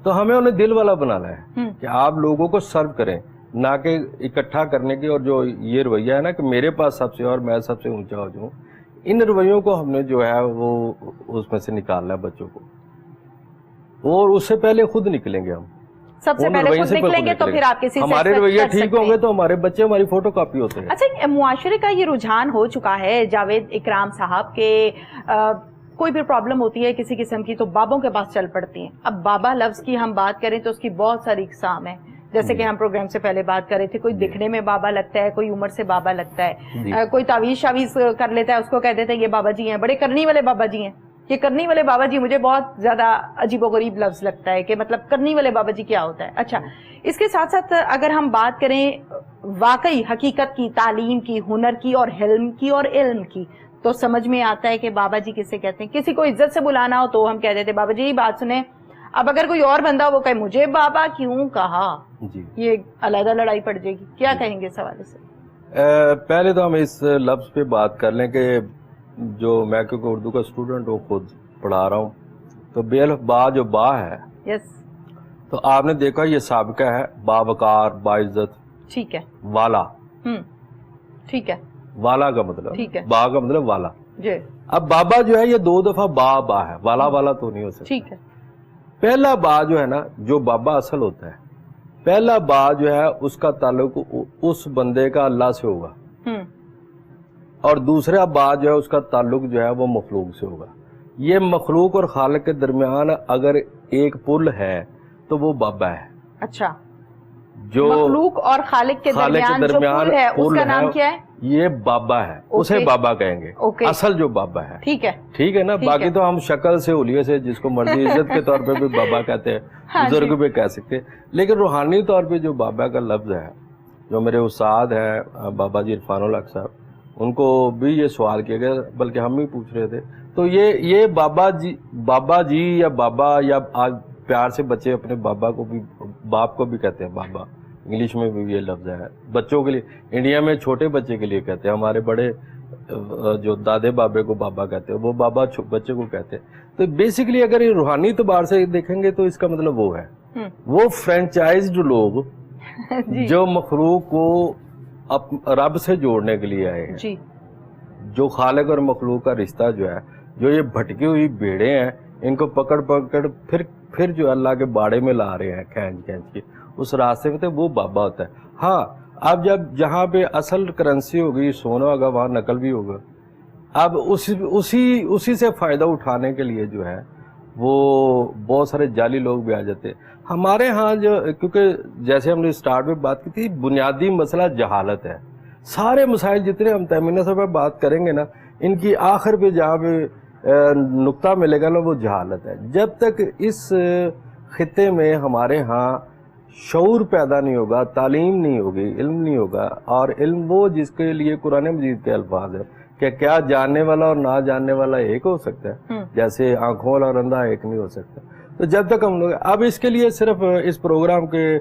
تو ہمیں انہیں دل والا بنانا ہے کہ آپ لوگوں کو سرو کریں، نہ کہ اکٹھا کرنے کی، اور جو یہ رویہ ہے نا کہ میرے پاس سب سے اور میں سب سے اونچا ہو جاؤں، ان رویوں کو ہم نے جو ہے وہ اس میں سے نکالنا ہے بچوں کو، اور اس سے پہلے خود نکلیں گے ہم، سب سے پہلے خود نکلیں گے تو پھر آپ کسی سے ہمارے رویے ٹھیک ہوں گے تو ہمارے بچے ہماری فوٹو کاپی ہوتے ہیں۔ اچھا، معاشرے کا یہ رجحان ہو چکا ہے جاوید اکرام صاحب کے کوئی بھی پرابلم ہوتی ہے کسی قسم کی تو بابوں کے پاس چل پڑتی ہیں۔ اب بابا لفظ کی ہم بات کریں تو اس کی بہت ساری اقسام ہیں، جیسے کہ ہم پروگرام سے پہلے بات کر رہے تھے، کوئی دکھنے میں بابا لگتا ہے، کوئی عمر سے بابا لگتا ہے، کوئی تعویذ شاویز کر لیتا ہے، اس کو کہہ دیتے ہیں یہ بابا جی ہیں، بڑے کرنی والے بابا جی ہیں، یہ کرنی والے بابا جی مجھے بہت زیادہ عجیب و غریب لفظ لگتا ہے کہ مطلب کرنی والے بابا جی کیا ہوتا ہے. اچھا, اس کے ساتھ ساتھ اگر ہم بات کریں واقعی حقیقت کی, تعلیم کی, ہنر کی اور حلم کی اور علم کی, تو سمجھ میں آتا ہے کہ بابا جی کسے کہتے ہیں. کسی کو عزت سے بلانا ہو تو ہم کہہ دیتے بابا جی بات سنیں. اب اگر کوئی اور بندہ وہ کہے مجھے بابا کیوں کہا, یہ علیحدہ لڑائی پڑ جائے گی. کیا کہیں گے اس حوالے سے؟ پہلے تو ہم اس لفظ پہ بات کر لیں کہ جو میں کیونکہ اردو کا اسٹوڈنٹ ہوں, خود پڑھا رہا ہوں, تو بے الف با جو با ہے, یس, تو آپ نے دیکھا یہ سابقہ ہے باوقار, باعزت, ٹھیک ہے, والا. ٹھیک ہے, والا کا مطلب, ٹھیک ہے, با کا مطلب والا. جی. اب بابا جو ہے یہ 2 دفعہ با ہے, والا تو نہیں ہو سکتا. ٹھیک ہے. پہلا با جو ہے نا, جو بابا اصل ہوتا ہے, پہلا با جو ہے اس کا تعلق اس بندے کا اللہ سے ہوگا, اور دوسرا با جو ہے اس کا تعلق جو ہے وہ مخلوق سے ہوگا. یہ مخلوق اور خالق کے درمیان اگر ایک پل ہے تو وہ بابا ہے. اچھا, جو مخلوق اور خالق کے درمیان جو پل ہے اس کا نام کیا ہے؟ یہ بابا ہے, اسے بابا کہیں گے, اصل جو بابا ہے. ٹھیک ہے, ٹھیک ہے نا. باقی تو ہم شکل سے, حلیے سے, جس کو مرضی عزت کے طور پہ بھی بابا کہتے ہیں, بزرگ بھی کہہ سکتے ہیں. لیکن روحانی طور پہ جو بابا کا لفظ ہے, جو میرے استاد ہیں بابا جی عرفان الحق صاحب, ان کو بھی یہ سوال کیا گیا, بلکہ ہم بھی پوچھ رہے تھے. تو یہ بابا جی یا بابا, یا آج پیار سے بچے اپنے بابا کو بھی, باپ کو بھی کہتے ہیں بابا. انگلش میں بھی یہ لفظ ہے بچوں کے لیے. انڈیا میں چھوٹے بچے کے لیے کہتے ہیں, ہمارے بڑے جو دادے بابے کو بابا کہتے ہیں, وہ بابا بچے کو کہتے ہیں. تو بیسیکلی اگر یہ روحانی اعتبار سے دیکھیں گے تو اس کا مطلب وہ ہے, وہ فرینچائزڈ لوگ جو مخلوق کو رب سے جوڑنے کے لیے آئے ہیں, جو خالق اور مخلوق کا رشتہ جو ہے, جو یہ بھٹکی ہوئی بھیڑیں ہیں, ان کو پکڑ پھر جو اللہ کے باڑے میں لا رہے ہیں کھینچ کے اس راستے میں, تو وہ بابا ہوتا ہے. ہاں, اب جہاں پہ اصل کرنسی ہوگی, سونا ہوگا, وہاں نقل بھی ہوگا. اب اسی سے فائدہ اٹھانے کے لیے جو ہے وہ بہت سارے جعلی لوگ بھی آ جاتے ہیں ہمارے ہاں. کیونکہ جیسے ہم نے اسٹارٹ میں بات کی تھی, بنیادی مسئلہ جہالت ہے. سارے مسائل جتنے ہم تیمینہ صاحب بات کریں گے نا, ان کی آخر پہ جہاں پہ نقطہ ملے گا نا, وہ جہالت ہے. جب تک اس خطے میں ہمارے ہاں شعور پیدا نہیں ہوگا, تعلیم نہیں ہوگی, علم نہیں ہوگا, اور علم وہ جس کے لیے قرآن مجید کے الفاظ ہے کہ کیا جاننے والا اور نہ جاننے والا ایک ہو سکتا ہے, جیسے آنکھوں والا اور اندھا ایک نہیں ہو سکتا. تو جب تک ہم لوگ, اب اس کے لیے صرف اس پروگرام کے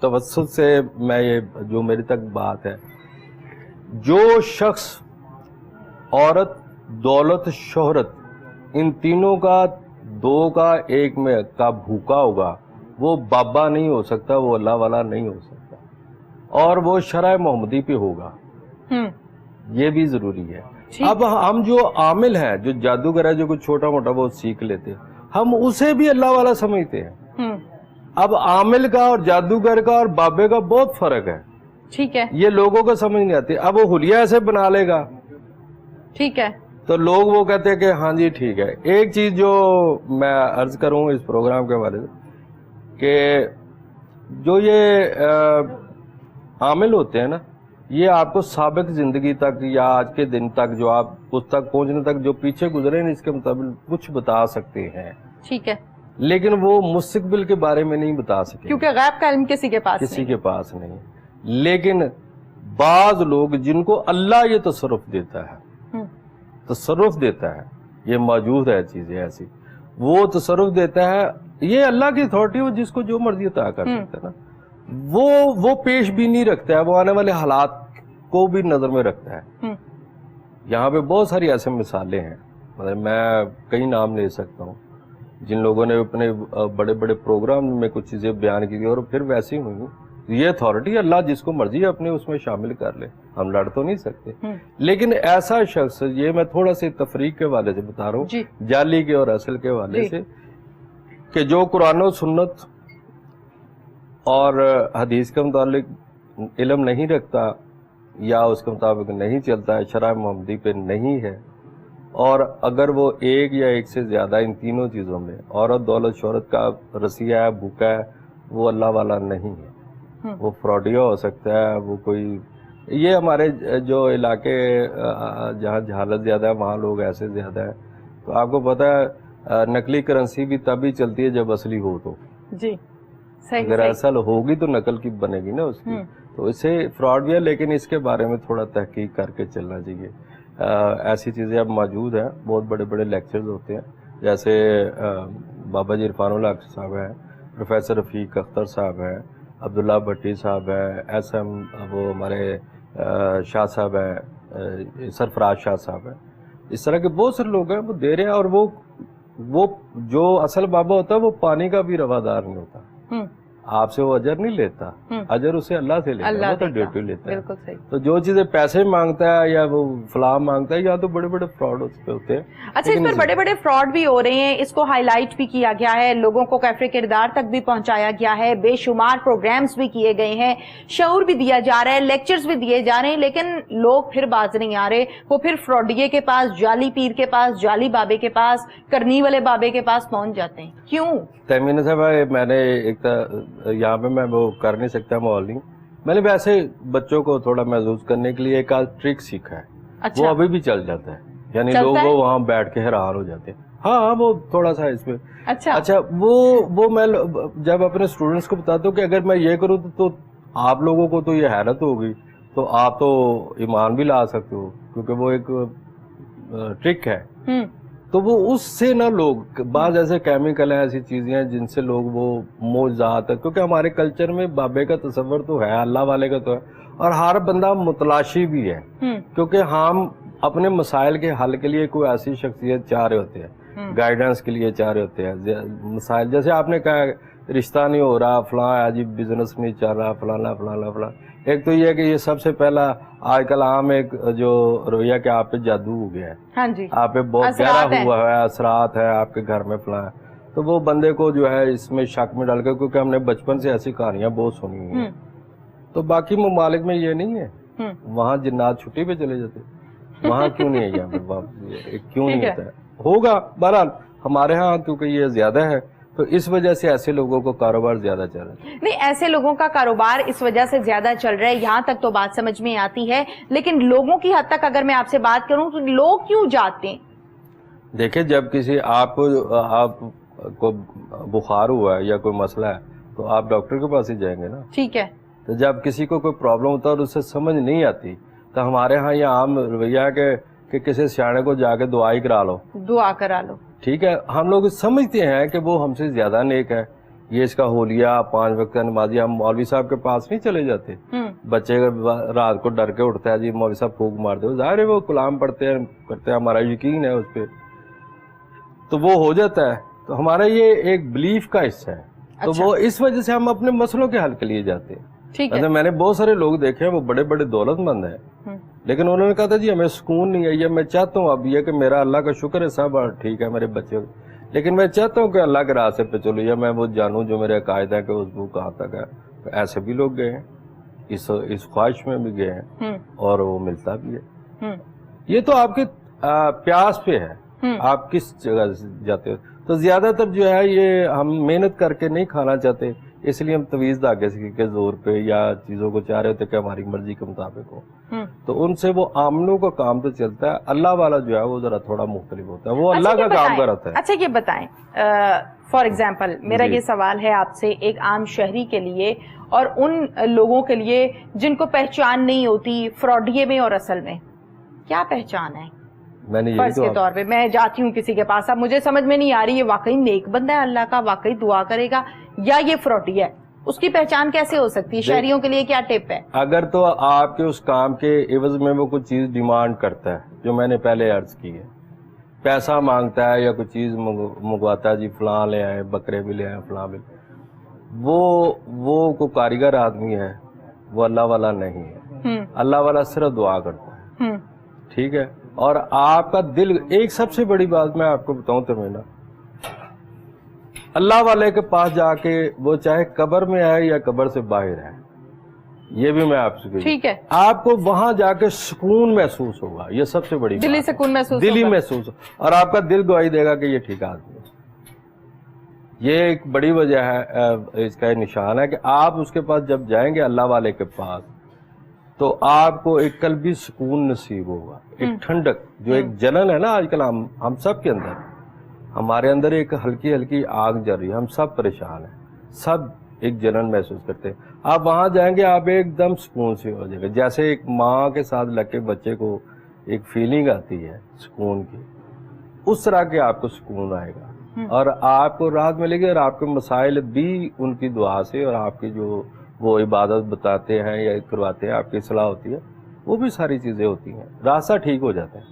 توسط سے میں یہ جو میری تک بات ہے, جو شخص عورت, دولت, شہرت, ان تینوں کا 2 کا 1 میں کا بھوکا ہوگا, وہ بابا نہیں ہو سکتا, وہ اللہ والا نہیں ہو سکتا, اور وہ شرع محمدی پہ ہوگا. یہ بھی ضروری ہے. اب ہم جو عامل ہیں, جو جادوگر ہے, جو کچھ چھوٹا موٹا وہ سیکھ لیتے, ہم اسے بھی اللہ والا سمجھتے ہیں. اب عامل کا اور جادوگر کا اور بابے کا بہت فرق ہے. ٹھیک ہے, یہ لوگوں کو سمجھ نہیں آتی. اب وہ حلیہ ایسے بنا لے گا, ٹھیک ہے, تو لوگ وہ کہتے ہیں کہ ہاں جی ٹھیک ہے. ایک چیز جو میں عرض کروں اس پروگرام کے حوالے سے, کہ جو یہ عامل ہوتے ہیں نا, یہ آپ کو سابق زندگی تک یا آج کے دن تک, جو آپ اس تک پہنچنے تک جو پیچھے گزرے ہیں, اس کے مطابق کچھ بتا سکتے ہیں. ٹھیک ہے, لیکن وہ مستقبل کے بارے میں نہیں بتا سکتے, کیونکہ غیب کا علم کسی کے پاس نہیں. لیکن بعض لوگ جن کو اللہ یہ تصرف دیتا ہے, یہ موجود ہے چیزیں ایسی, وہ تصرف دیتا ہے, یہ اللہ کی اتھارٹی ہو, جس کو جو مرضی عطا کر سکتا ہے نا, وہ پیش بھی نہیں رکھتا ہے, وہ آنے والے حالات کو بھی نظر میں رکھتا ہے. یہاں پہ بہت ساری ایسے مثالیں ہیں, مطلب میں کئی نام لے سکتا ہوں, جن لوگوں نے اپنے بڑے بڑے پروگرام میں کچھ چیزیں بیان کی اور پھر ویسی ہوئی. یہ اتھارٹی اللہ جس کو مرضی اپنے اس میں شامل کر لے, ہم لڑ تو نہیں سکتے. لیکن ایسا شخص, یہ میں تھوڑا سا تفریق کے حوالے سے بتا رہا ہوں, جعلی کے اور اصل کے حوالے سے, کہ جو قرآن و سنت اور حدیث کے متعلق علم نہیں رکھتا یا اس کے مطابق نہیں چلتا ہے, شرع محمدی پہ نہیں ہے, اور اگر وہ ایک یا ایک سے زیادہ ان تینوں چیزوں میں, عورت, دولت, شہرت کا رسیہ ہے, بھوکا ہے, وہ اللہ والا نہیں ہے. وہ فراڈیا ہو سکتا ہے, وہ کوئی یہ ہمارے جو علاقے جہاں جہالت زیادہ ہے وہاں لوگ ایسے زیادہ ہیں. تو آپ کو پتہ ہے نقلی کرنسی بھی تبھی چلتی ہے جب اصلی ہو. تو جی صحیح اگر اصل ہوگی تو نقل کی بنے گی نا اس کی. تو اس سے فراڈ بھی ہے، لیکن اس کے بارے میں تھوڑا تحقیق کر کے چلنا چاہیے. ایسی چیزیں اب موجود ہیں، بہت بڑے بڑے لیکچرز ہوتے ہیں، جیسے بابا جی عرفان اللہ صاحب ہیں، پروفیسر رفیق اختر صاحب ہیں، عبداللہ بھٹی صاحب ہیں، ایس ایم وہ ہمارے شاہ صاحب ہیں، سرفراز شاہ صاحب ہیں. اس طرح کے بہت سارے لوگ ہیں وہ دے رہے ہیں. اور وہ جو اصل بابا ہوتا ہے وہ پانی کا بھی روادار نہیں ہوتا. آپ سے وہ اجر نہیں لیتا، اجر اسے اللہ سے لیتا ہے، وہ تو ڈیوٹی لیتا ہے. بالکل صحیح. تو جو چیزیں پیسے مانگتا ہے یا وہ فلاں مانگتا ہے، یا تو بڑے بڑے فراڈ اس پہ ہوتے ہیں. اچھا، اس پر بڑے بڑے فراڈ بھی ہو رہے ہیں، اس کو ہائی لائٹ بھی کیا گیا ہے، لوگوں کو کیفے کردار تک بھی پہنچایا گیا ہے، بے شمار پروگرامز بھی کیے گئے ہیں، شعور بھی دیا جا رہا ہے، لیکچرز بھی دیے جا رہے ہیں، لیکن لوگ پھر باز نہیں آ رہے. وہ پھر فراڈیے کے پاس، جعلی پیر کے پاس، جعلی بابے کے پاس، کرنی والے بابے کے پاس پہنچ جاتے ہیں. کیوں؟ تیمینہ صاحب، میں نے ایک یہاں پہ میں وہ کر نہیں سکتا ماڈلنگ، میں نے ویسے بچوں کو تھوڑا محظوظ کرنے کے لیے ایک آدھ ٹرک سیکھا ہے. اچھا. وہ ابھی بھی چل جاتا ہے، یعنی لوگ وہ وہاں بیٹھ کے حیران ہو جاتے ہیں. ہاں وہ تھوڑا سا اس میں اچھا وہ میں جب اپنے اسٹوڈنٹس کو بتاتا ہوں کہ اگر میں یہ کروں تو آپ لوگوں کو تو یہ حیرت ہوگی، تو آپ تو ایمان بھی لا سکتے ہو، کیونکہ وہ ایک ٹرک ہے. تو وہ اس سے نہ لوگ بعض ایسے کیمیکل ہیں، ایسی چیزیں ہیں جن سے لوگ وہ معجزات ہے، کیونکہ ہمارے کلچر میں بابے کا تصور تو ہے، اللہ والے کا تو ہے، اور ہر بندہ متلاشی بھی ہے، کیونکہ ہم اپنے مسائل کے حل کے لیے کوئی ایسی شخصیت چاہ رہے ہوتے ہیں، گائیڈنس کے لیے چاہ رہے ہوتے ہیں. مسائل جیسے آپ نے کہا رشتہ نہیں ہو رہا، فلاں عجیب بزنس نہیں چل رہا، فلانا فلانا فلاں. ایک تو یہ ہے کہ یہ سب سے پہلا آج کل عام ایک جو رویہ کہ آپ پہ جادو ہو گیا ہے. ہاں جی. آپ پہ بہت گہرا ہوا ہے، اثرات ہے آپ کے گھر میں فلاں ہے. تو وہ بندے کو جو ہے اس میں شک میں ڈال کے، کیونکہ ہم نے بچپن سے ایسی کہانیاں بہت سنی ہوئی ہیں. تو باقی ممالک میں یہ نہیں ہے، وہاں جنات چھٹی پہ چلے جاتے، وہاں کیوں نہیں ہے یہاں پہ کیوں نہیں ہوتا ہے؟ ہوگا بہرحال ہمارے ہاں کیونکہ یہ زیادہ ہے، تو اس وجہ سے ایسے لوگوں کو کاروبار زیادہ چل رہا ہے. نہیں، ایسے لوگوں کا کاروبار اس وجہ سے زیادہ چل رہا ہے، یہاں تک تو بات سمجھ میں آتی ہے، لیکن لوگوں کی حد تک اگر میں آپ سے بات کروں تو لوگ کیوں جاتے ہیں؟ دیکھیں، جب کسی آپ کو بخار ہوا ہے یا کوئی مسئلہ ہے تو آپ ڈاکٹر کے پاس ہی جائیں گے نا. ٹھیک ہے. تو جب کسی کو کوئی پرابلم ہوتا ہے اور اسے سمجھ نہیں آتی تو ہمارے ہاں یہ عام رویہ ہے کہ کسی سیانے کو جا کے دعا ہی کرا لو، دعا کرا لو. ٹھیک ہے. ہم لوگ سمجھتے ہیں کہ وہ ہم سے زیادہ نیک ہے، یہ اس کا حولیہ 5 وقت کا نمازی. ہم مولوی صاحب کے پاس نہیں چلے جاتے. بچے رات کو ڈر کے اٹھتا ہے، جی مولوی صاحب پھونک مار دو، ظاہر ہے وہ کلام پڑھتے ہیں کرتے ہیں، ہمارا یقین ہے اس پہ، تو وہ ہو جاتا ہے. تو ہمارا یہ ایک بلیف کا حصہ ہے. تو وہ اس وجہ سے ہم اپنے مسئلوں کے حل کے لیے جاتے ہیں. میں نے بہت سارے لوگ دیکھے ہیں، وہ بڑے بڑے دولت مند ہیں، لیکن انہوں نے کہا تھا جی ہمیں سکون نہیں ہے، یہ میں چاہتا ہوں اب یہ کہ میرا اللہ کا شکر ہے سب ٹھیک ہے میرے بچے، لیکن میں چاہتا ہوں کہ اللہ کے راستے پہ چلو، یا میں وہ جانوں جو میرے عقائد ہے کہ اس وہ کہاں تک ہے. تو ایسے بھی لوگ گئے ہیں، اس خواہش میں بھی گئے ہیں، اور وہ ملتا بھی ہے. یہ تو آپ کے پیاس پہ ہے، آپ کس جگہ جاتے ہو. تو زیادہ تر جو ہے یہ ہم محنت کر کے نہیں کھانا چاہتے، اس لیے ہم تویز دھاگے کے زور پہ یا چیزوں کو چاہ رہے ہوتے کہ ہماری مرضی کے مطابق ہو. تو ان سے وہ عاملوں کا کام تو چلتا ہے، اللہ والا جو ہے وہ ذرا تھوڑا مختلف ہوتا ہے، وہ اللہ کا کام کرتا ہے. اچھا یہ بتائیں، فار ایگزامپل میرا یہ سوال ہے آپ سے، ایک عام شہری کے لیے اور ان لوگوں کے لیے جن کو پہچان نہیں ہوتی فراڈیے میں اور اصل میں، کیا پہچان ہے؟ فرض کے طور پہ میں جاتی ہوں کسی کے پاس، اب مجھے سمجھ میں نہیں آ رہی یہ واقعی نیک بندہ ہے اللہ کا، واقعی دعا کرے گا، یا یہ فراڈی ہے، اس کی پہچان کیسے ہو سکتی ہے؟ شہریوں کے لیے کیا ٹپ ہے؟ اگر تو آپ کے اس کام کے عوض میں وہ کوئی چیز ڈیمانڈ کرتا ہے، جو میں نے پہلے عرض کی ہے، پیسہ مانگتا ہے یا کوئی چیز منگواتا ہے، جی فلاں لے آئے، بکرے بھی لے آئے، فلاں بھی، وہ کوئی کاریگر آدمی ہے، وہ اللہ والا نہیں ہے. اللہ والا صرف دعا کرتا ہے. ٹھیک ہے. اور آپ کا دل، ایک سب سے بڑی بات میں آپ کو بتاؤں تمینا، اللہ والے کے پاس جا کے وہ چاہے قبر میں ہے یا قبر سے باہر ہے، یہ بھی میں آپ سے ٹھیک ہے، آپ کو وہاں جا کے سکون محسوس ہوگا. یہ سب سے بڑی دلی سکون محسوس، دلی محسوس، اور آپ کا دل گواہی دے گا کہ یہ ٹھیک آدمی ہے. یہ ایک بڑی وجہ ہے، اس کا نشان ہے کہ آپ اس کے پاس جب جائیں گے اللہ والے کے پاس، تو آپ کو ایک قلبی سکون نصیب ہوگا, ایک ٹھنڈک, جو ایک جلن ہے نا آج کل ہم سب کے اندر, ہمارے اندر ایک ہلکی ہلکی آگ جل رہی ہے, ہم سب پریشان ہیں, سب ایک جلن محسوس کرتے ہیں. آپ وہاں جائیں گے آپ ایک دم سکون سے ہو جائے گا, جیسے ایک ماں کے ساتھ لگ کے بچے کو ایک فیلنگ آتی ہے سکون کی, اس طرح کے آپ کو سکون آئے گا اور آپ کو راحت ملے گی. اور آپ کے مسائل بھی ان کی دعا سے اور آپ کی جو وہ عبادت بتاتے ہیں یا کرواتے ہیں, آپ کی اصلاح ہوتی ہے, وہ بھی ساری چیزیں ہوتی ہیں, راستہ ٹھیک ہو جاتا ہے.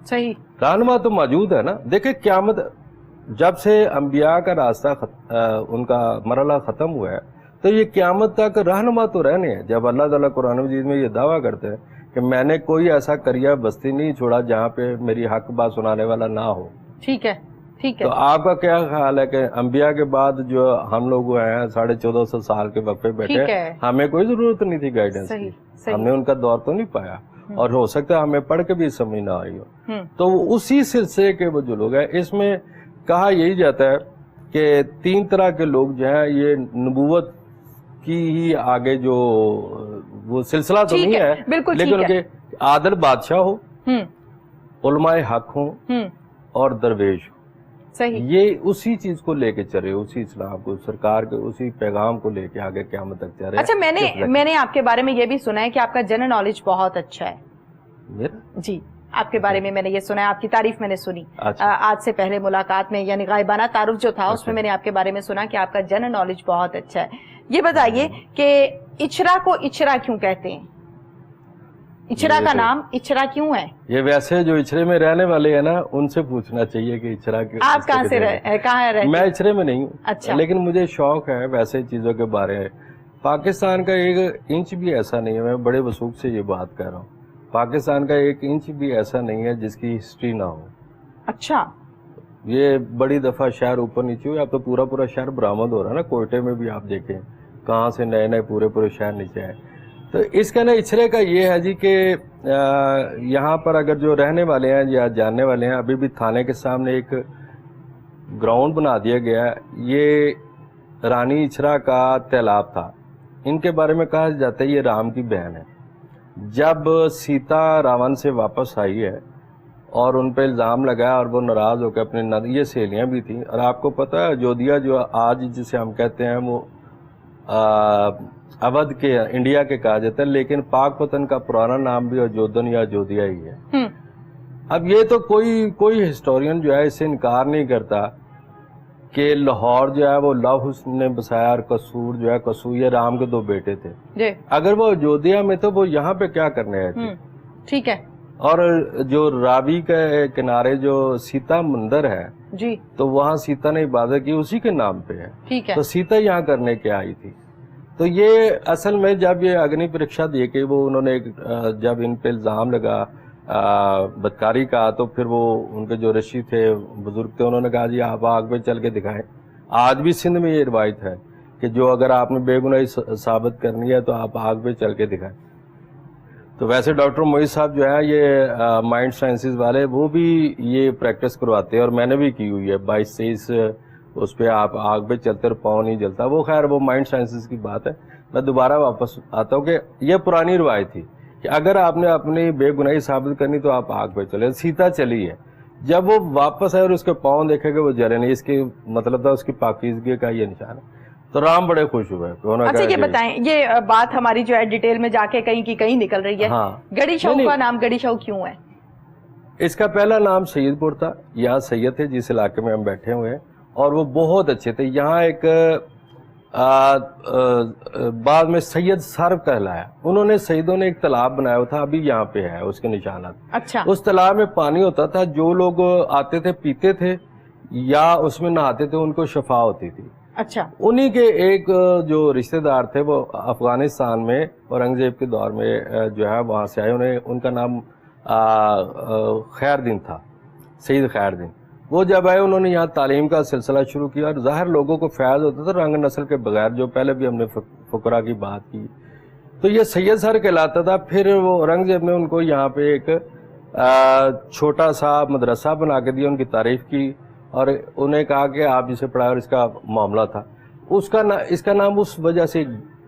صحیح. رہنما تو موجود ہے نا. دیکھیں قیامت جب سے انبیاء کا راستہ ان کا مرحلہ ختم ہوا ہے تو یہ قیامت تک رہنما تو رہنے ہیں. جب اللہ تعالیٰ قرآن مجید میں یہ دعویٰ کرتے ہیں کہ میں نے کوئی ایسا قریہ بستی نہیں چھوڑا جہاں پہ میری حق بات سنانے والا نہ ہو. ٹھیک ہے, ٹھیک ہے. تو آپ کا کیا خیال ہے کہ انبیاء کے بعد جو ہم لوگ ہوئے ہیں 1450 سال کے وقفے بیٹھے, ہمیں کوئی ضرورت نہیں تھی گائیڈنس کی, ہم نے ان کا دور تو نہیں پایا, اور ہو سکتا ہے ہمیں پڑھ کے بھی سمجھ نہ آئی ہو. تو اسی سلسلے کے وہ جو لوگ ہیں, اس میں کہا یہی جاتا ہے کہ 3 طرح کے لوگ جو ہیں یہ نبوت کی ہی آگے جو وہ سلسلہ تو نہیں ہے, لیکن ان کے عادل بادشاہ ہو, علماء حق ہوں اور درویش ہو. صحیح. یہ اسی چیز کو لے کے چلے, اسی اسلام کو, سرکار کے اسی پیغام کو لے کے آگے قیامت تک چلے. اچھا, میں نے آپ کے بارے میں یہ بھی سنا ہے کہ آپ کا جنرل نالج بہت اچھا ہے. میرا جی, آپ کے بارے میں نے یہ سنا ہے, آپ کی تعریف میں نے سنی آج سے پہلے ملاقات میں, یعنی غائبانہ تعارف جو تھا اس میں نے آپ کے بارے میں سنا کہ آپ کا جنرل نالج بہت اچھا ہے. یہ بتائیے کہ اچرا کو اچرا کیوں کہتے ہیں؟ اچرا کا نام اچرا کیوں ہے؟ یہ ویسے جو اچرے میں رہنے والے ہیں نا ان سے پوچھنا چاہیے کہ اچرا کیوں. آپ کہاں سے کہاں رہتے ہیں؟ میں اچرے میں نہیں ہوں. اچھا. لیکن مجھے شوق ہے ویسے چیزوں کے بارے میں. پاکستان کا 1 انچ بھی ایسا نہیں ہے, میں بڑے وثوق سے یہ بات کہہ رہا ہوں, پاکستان کا 1 انچ بھی ایسا نہیں ہے جس کی ہسٹری نہ ہو. اچھا. یہ بڑی دفعہ شہر اوپر نیچے ہوئے, اب تو پورا شہر برآمد ہو رہا ہے نا. کوئٹے میں بھی آپ دیکھیں کہاں سے نئے پورے شہر نیچے آئے. تو اس کا نا اچرے کا یہ ہے جی کہ یہاں پر اگر جو رہنے والے ہیں یا جاننے والے ہیں, ابھی بھی تھانے کے سامنے ایک گراؤنڈ بنا دیا گیا ہے, یہ رانی اچرا کا تیلاب تھا. ان کے بارے میں کہا جاتا ہے یہ رام کی بہن ہے. جب سیتا راون سے واپس آئی ہے اور ان پہ الزام لگایا اور وہ ناراض ہو کے اپنے یہ سہیلیاں بھی تھیں, اور آپ کو پتہ ہے اجودھیا جو آج جسے ہم کہتے ہیں وہ اودھ کے انڈیا کے کہا جاتا ہے, لیکن پاک وطن کا پرانا نام بھی اجودھن یا اجودھیا ہی ہے. اب یہ تو کوئی ہسٹورین جو ہے اس سے انکار نہیں کرتا کہ لاہور جو ہے وہ لوح حسن نے بسایا, اور قصور جو ہے قصور یہ رام کے 2 بیٹے تھے. اگر وہ اجودھیا میں تو وہ یہاں پہ کیا کرنے آئے تھے؟ ٹھیک ہے. اور جو راوی کے کنارے جو سیتا مندر ہے جی, تو وہاں سیتا نے عبادت کی, اسی کے نام پہ ہے. ٹھیک ہے. تو سیتا یہاں کرنے کے آئی تھی. تو یہ اصل میں جب یہ اگنی پریکشا دے کے وہ انہوں نے جب ان پہ الزام لگا بدکاری کا, تو پھر وہ ان کے جو رشی تھے بزرگ تھے انہوں نے کہا جی آپ آگ پہ چل کے دکھائیں. آج بھی سندھ میں یہ روایت ہے کہ جو اگر آپ نے بے گناہی ثابت کرنی ہے تو آپ آگ پہ چل کے دکھائیں. تو ویسے ڈاکٹر معیز صاحب جو ہے یہ مائنڈ سائنسز والے, وہ بھی یہ پریکٹس کرواتے ہیں, اور میں نے بھی کی ہوئی ہے. 22-23 اس پہ آپ آگ پہ چلتے اور پاؤں نہیں جلتا. وہ خیر وہ مائنڈ سائنسز کی بات ہے. میں دوبارہ واپس آتا ہوں کہ یہ پرانی روایت تھی کہ اگر آپ نے اپنی بے گناہی ثابت کرنی تو آپ آگ پہ چلے. سیتا چلی ہے, جب وہ واپس آئے اور اس کے پاؤں دیکھے کہ وہ جلے نہیں, اس کی مطلب تھا اس کی پاکیزگی کا یہ نشان ہے. تو رام بڑے خوش ہوئے. اچھا یہ بتائیں, یہ بات ہماری جو ہے ڈیٹیل میں جا کے کہیں کی کہیں نکل رہی ہے. گڑھی شاہ کا نام گڑھی شاہ کیوں ہے؟ اس کا پہلا نام سید پور تھا. یہاں سید تھے جس علاقے میں ہم بیٹھے ہوئے ہیں, اور وہ بہت اچھے تھے. یہاں ایک بعد میں سید سرو کہلایا. انہوں نے سیدوں نے ایک تالاب بنایا ہوا تھا, ابھی یہاں پہ ہے اس کے نشانات. اچھا. اس تالاب میں پانی ہوتا تھا, جو لوگ آتے تھے پیتے تھے یا اس میں نہاتے تھے ان کو شفا ہوتی تھی. اچھا. انہی کے ایک جو رشتہ دار تھے وہ افغانستان میں اورنگزیب کے دور میں جو ہے وہاں سے آئے. ان کا نام خیر دین تھا, سید خیر دین. وہ جب آئے انہوں نے یہاں تعلیم کا سلسلہ شروع کیا, اور ظاہر لوگوں کو فیض ہوتا تھا رنگ نسل کے بغیر, جو پہلے بھی ہم نے فقراء کی بات کی. تو یہ سید سر کہلاتا تھا. پھر وہ اورنگزیب نے ان کو یہاں پہ ایک چھوٹا سا مدرسہ بنا کے دیا, ان کی تعریف کی, اور انہیں کہا کہ آپ اسے پڑھائیں, اور اس کا معاملہ تھا. اس کا نام اس وجہ سے